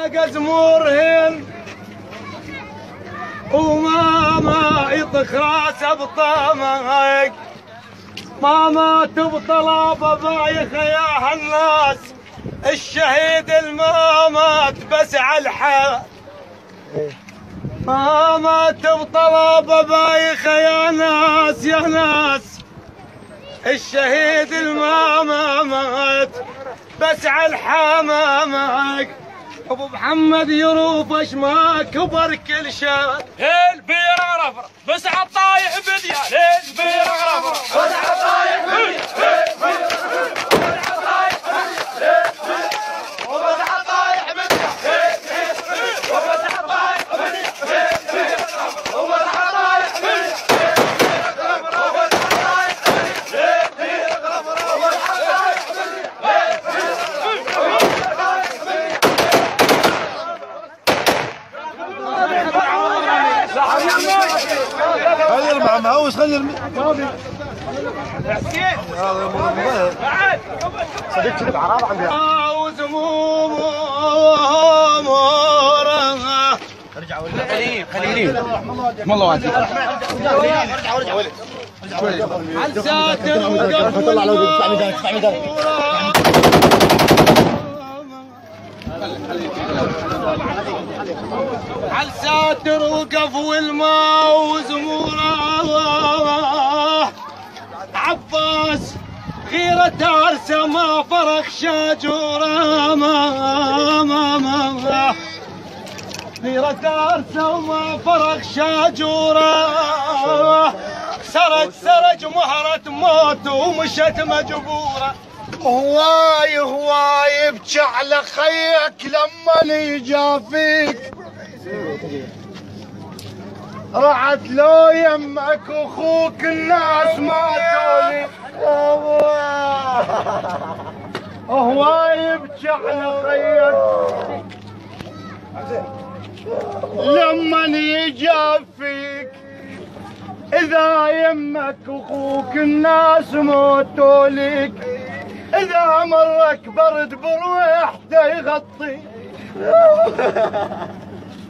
قزمورهن وماما يطخ راسه بطمك، ماما تبطل بضايخ يا هالناس، الشهيد المامات بس على الحال، ماما تبطل بضايخ يا ناس يا ناس، الشهيد المامات بس على الحمامك، ابو محمد يروفش ما كبر كل شان، البير غرفر بس عالطايح بديا، البير غرفر بس عالطايح بديا، خلي المع مهوس خلي حسين صديق كذب عرابه عندي ارجع خليل والله وانت ارجع ولد عن ساتر وقف طلع لو ادفع ميدان عن ساتر وقف والماء وزموره، عباس غيرة عرسه ما فرخ شاجوره، ما غيرة عرسه وما فرخ شاجوره، سرج مهرة موت ومشت مجبوره، هواي ابكي على خيك لما يجافيك، رعت لو يمك واخوك الناس ما تولي، هواي ابكي على خيك لما يجافيك، إذا يمك واخوك الناس موتوا لك، إذا مرك برد بروحته يغطي،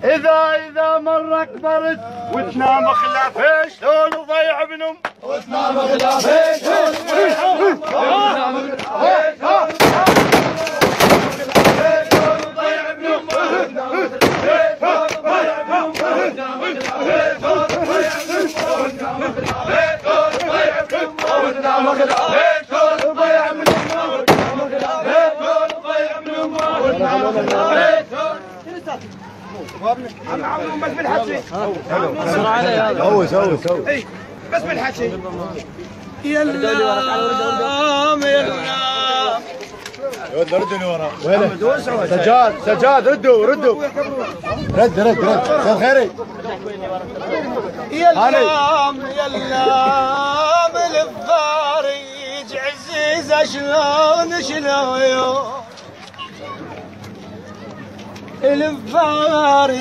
إذا مرك برد وتنام خلافه شلون وضيع بنم، وتنام خلافه شلون وضيع بنم، بس بالحكي سوي بس بالحكي يلام ردني ورا سجاد ردوا رد كان خيري يلام الفارج عزيزه شلون الفارج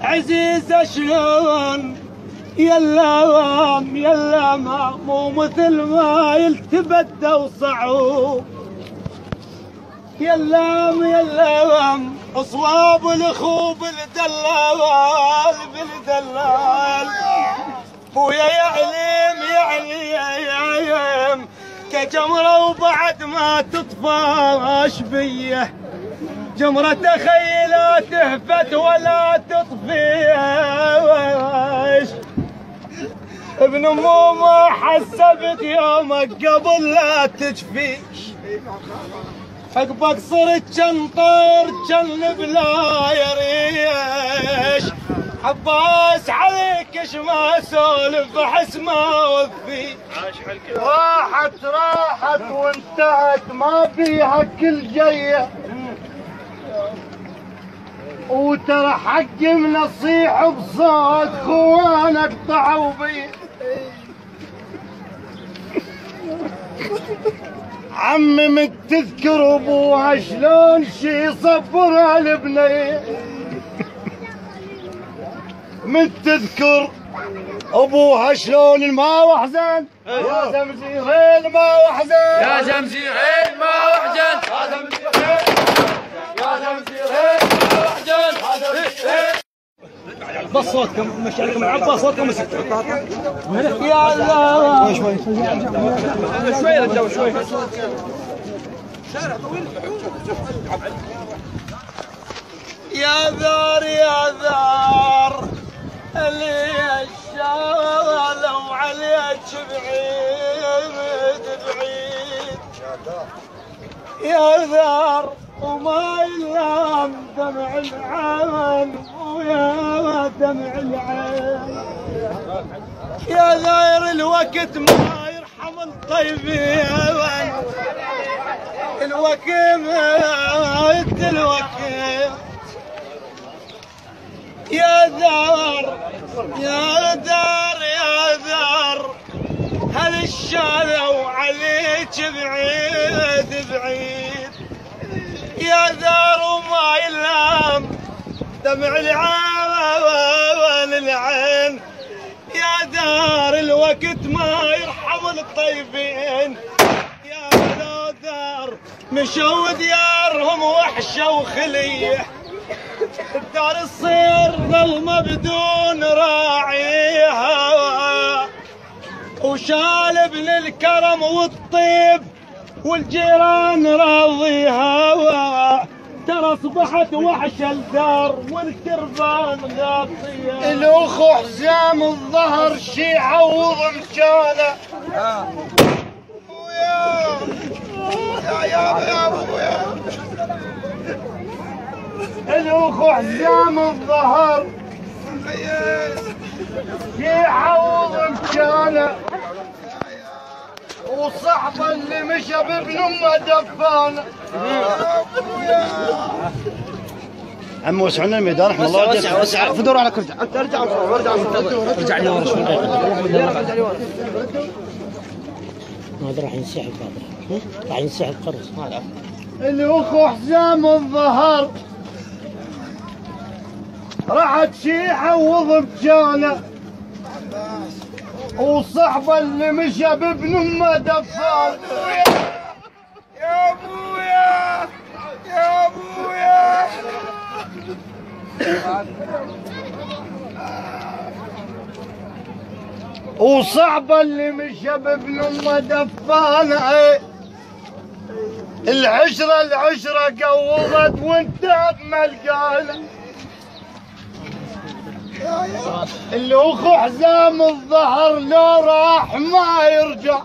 عزيزه شلون، يلام مو مثل ما يلتبد وصعوب، يلام اصواب الاخو بالدلال، ويا يعلم كجمره وبعد ما تطفاش بيه، جمرة خيلة تهفت ولا تطفيش، ابن امو ما حسبت يومك قبل لا تجفيش، عقبك صرت جن طير جن بلا يريش، عباس عليك اش ما سولف احس ما وفيك، راحت وانتهت ما فيها كل جيه، وترى حقي من اصيح بصوت خوانك طعوا بي، عمي من تذكر ابوها شلون شي صبرها البنيه، من تذكر ابوها شلون الماء وحزن، يا زمزيرين ما وحزن، يا زمزيرين ما وحزن، عباس صوتكم مش عليكم عباس صوتكم مسكتوا يا الله شوي شوي رجعوا شوي شارع طويل يا ذار يا ذار اللي الشالوا عليك بعيد بعيد يا ذار وما يلام دمع العين ويا دمع العين يا ذاير الوقت ما يرحم الطيبين الوكيم الوكيم يا دار يا دار يا دار هل الشالوا عليك بعيد بعيد يا دار وما يلام دمع العين العين يا دار الوقت ما يرحم الطيبين يا لا دار مشوا ديارهم وحشه وخليه الدار تصير ظلمه بدون راعيها وشالب للكرم والطيب والجيران راضيها ترى اصبحت وحشه الدار والكربان غاطيه الاخو حزام الظهر شيعه وضمشانه يا ابويا الاخو حزام الظهر شيعه وضمشانه وصاحبه اللي مشى بابن امه دفانه عم وسعنا الميدان رحم الله وسع وسع فدور على كرجع ارجع ارجع لي ورا شوي ارجع لي ورا هذا راح ينسحب هذا راح ينسحب قرص ما اعرف الاخو حزام الظهر راحت شيحه وضبجانه وصاحبه اللي مشى بابن امه دفان يا ابويا يا ابويا وصاحبه اللي مشى بابن امه دفانه العشره قوضت وانت بملقانه الاخو حزام الظهر لو راح ما يرجع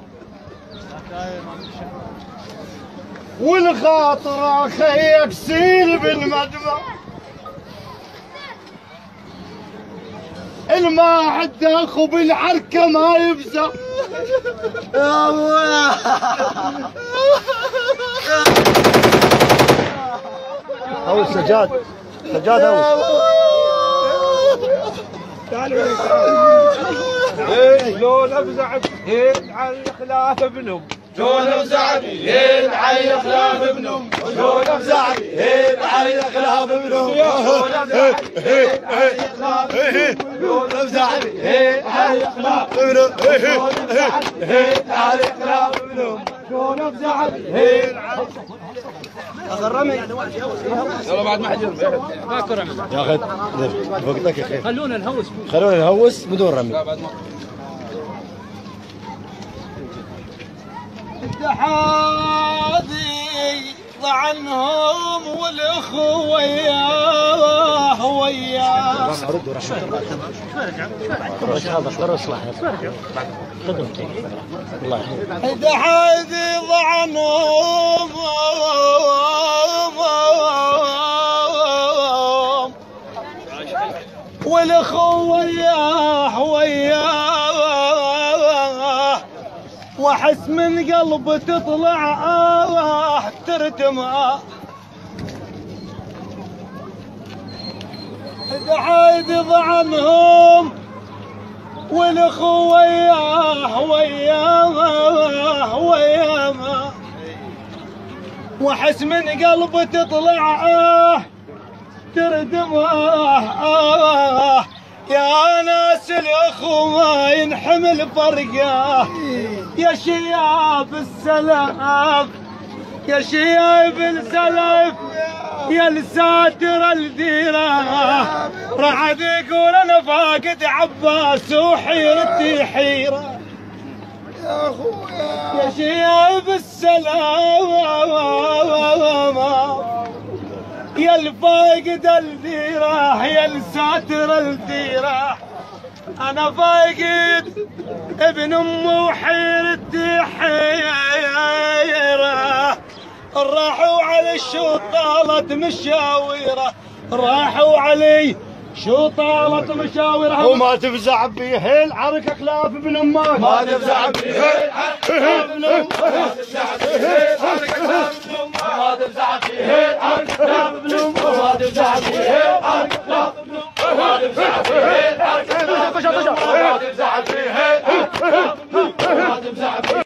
والخاطر اخيك سيل بالمدمع الما عد اخو بالعركه ما يفزع يا ابويا هو سجاد هو تعالوا شلون افزع على خلاف ابنهم شلون افزع على خلاف ابنهم شلون افزع على خلاف ابنهم شلون افزع على خلاف ابنهم شلون افزع غرمي يلا بعد ما حد يرمي ياخذ وقتك يا اخي خلونا نهوس بدون رمي التحادي ضعنهم والاخو وياه ردوا راح هذا قرص خدمتك الله يحفظك التحادي ضعنهم والاخو وياه واحس من قلبي تطلع ترتمى التحادي ضعنهم والاخو وياه واحس من قلبي تطلع تردم يا ناس الاخو ما ينحمل فرقه يا شياب السلف يا شياب السلف يا الساتر الديره راح يقول انا فاقد عباس وحيرتي حيره يا اخويا يا شياب السلامه يا الفاقد الديره يا الساتر الديره انا فاقد ابن امي وحيرتي حيره راحوا على الشوط طالت مشاويره راحوا علي شو طالت مشاوره وما تفزع بيه العرك اخلاف ابن امك ما تفزع بيه العرك ابن امك ما تفزع بيه العرك ما تفزع بيه العرك ابن امك ما تفزع بيه العرك ابن امك ما تفزع بيه العرك ما تفزع بيه ما تفزع بيه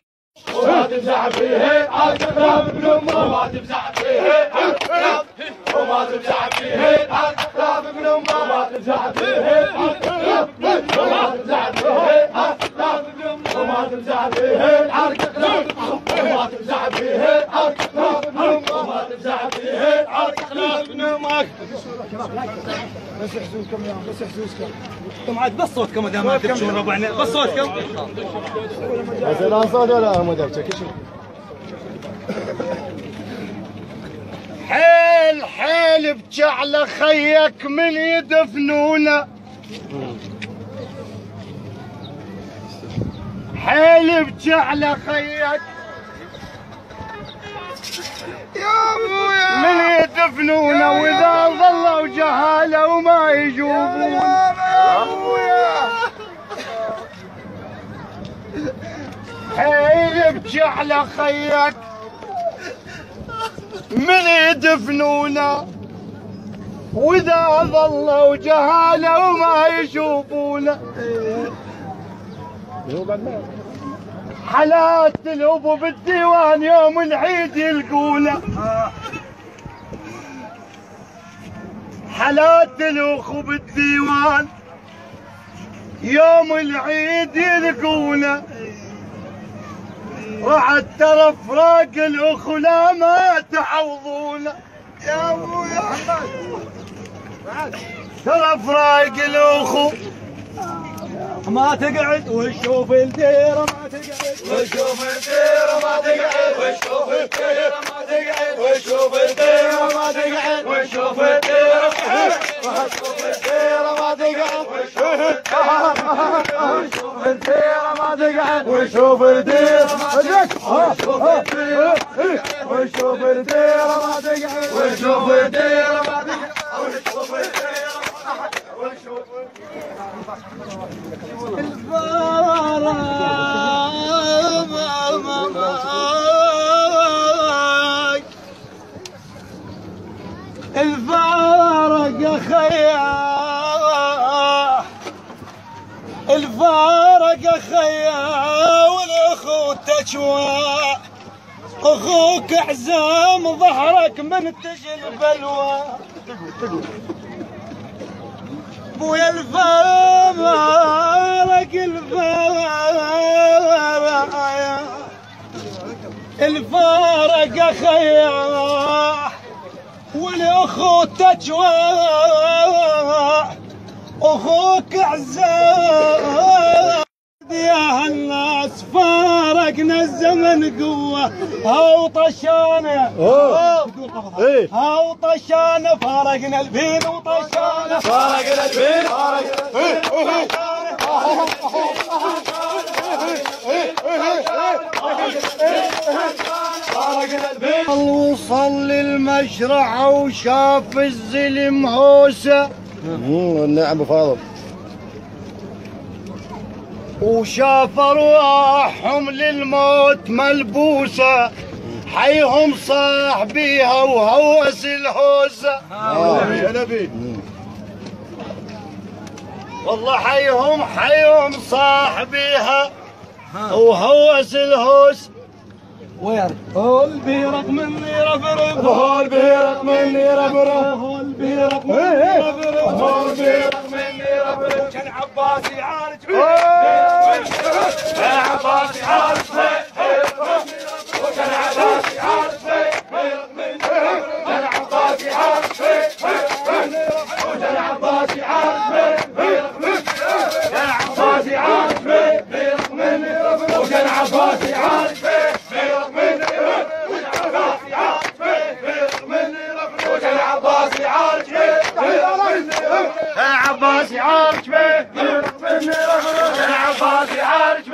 وما تفزع فيه عالكلام ابن امه وما تفزع فيه عالكلام وما تفزع فيه عالكلام ابن امه وما تفزع فيه عالكلام وما تفزع فيه عالكلام ابن امه وما تفزع فيه عالكلام وما تفزع فيه عالكلام ابن امه وما تفزع فيه عالكلام ابن امك. بس حسوسكم يا بس حسوسكم انتم عاد بس صوتكم ما دام ما تمشون ربعنا بس صوتكم بس لا صوت ولا مدرسه كل شيء. حيل حيل بجعل خيك من يدفنونه حيل بجعل خيك يا ابويا من يدفنونه واذا ظلوا جهاله وما يجوبون يا ابويا حيل بجعل خيك من يدفنونه واذا ظلوا جهاله وما يشوفونه حالات الابو بالديوان يوم العيد يلقونه حالات الاخو بالديوان يوم العيد يلقونه رعد ترى فراق الاخو لا ما تعوضونه يا ابويا ترى فراق الاخو ما تقعد وشوف الديره ما تقعد وشوف الديره ما تقعد وشوف الديره ما تقعد وشوف الديره ما تقعد وشوف الديره وشوف الديره ما تقعد وشوف الديره ما تقعد وشوف الديره ما تقعد وشوف الديره ما تقعد وشوف الديره ما تقعد وشوف الديره وشوف الفارق خيا الفارق خيا والاخو تجوى اخوك عزام ظهرك من تجي البلوى بويا الفارق الفارق خيا والاخو تجوى اخوك عزام يا هالناس فارقنا الزمن قوه هاو طشانه هاو طشانه فارقنا البين وطشانه فارقنا البين وصل للمشرعه وشاف الزلم هوسه النعم فاضل وشاف ارواحهم للموت ملبوسه حيهم صاح بيها وهوس الهوسه شنبي والله حيهم صاح بيها وهوس الهوس وين هول بيرق مني رفرف هول بيرق مني رفرف هول بيرق مني رفرف هول بيرق مني رفرف كان عباس يعالج كان عباس يعالج كان عباس يعالج بيرق مني وجا العباسي عارف وجا العباسي عارف بيرق مني يا العباسي عارف بيرق مني وجا العباسي عارف بيرق مني وجا العباسي عارف بيرق مني وجا العباسي عارف بيرق مني العباسي عارف بيرق مني العباسي عارف